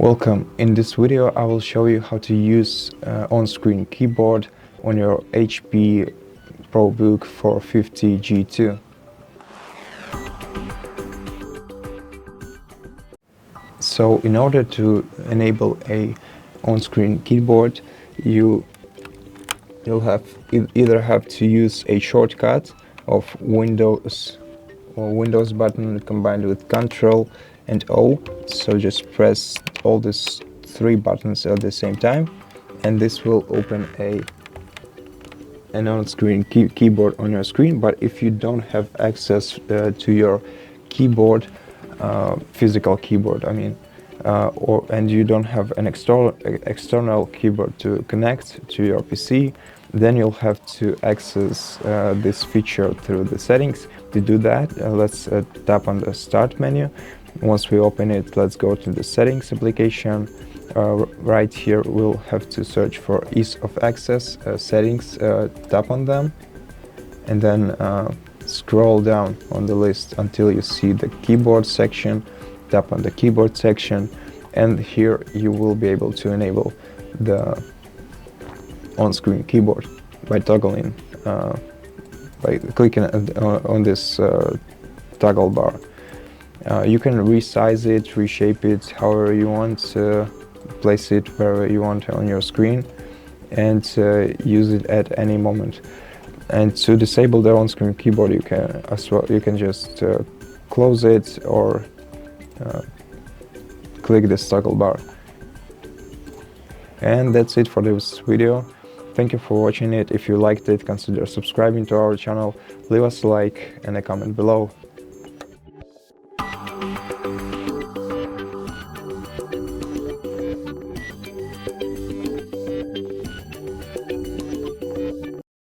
Welcome. In this video I will show you how to use on-screen keyboard on your HP ProBook 450 G2. So in order to enable a on-screen keyboard, you'll either have to use a shortcut of Windows button combined with Ctrl and O. So just press all these three buttons at the same time, and this will open an on-screen keyboard on your screen. But if you don't have access to your keyboard, physical keyboard, and you don't have an external keyboard to connect to your PC, then you'll have to access this feature through the settings. To do that, let's tap on the Start menu. Once we open it, let's go to the Settings application. Right here we'll have to search for Ease of Access settings, tap on them, and then scroll down on the list until you see the keyboard section. Tap on the keyboard section, and here you will be able to enable the on-screen keyboard by toggling, by clicking on this toggle bar. You can resize it, reshape it however you want, place it wherever you want on your screen, and use it at any moment. And to disable the on-screen keyboard, you can just close it or click this toggle bar. And that's it for this video. Thank you for watching it. If you liked it, consider subscribing to our channel, leave us a like and a comment below.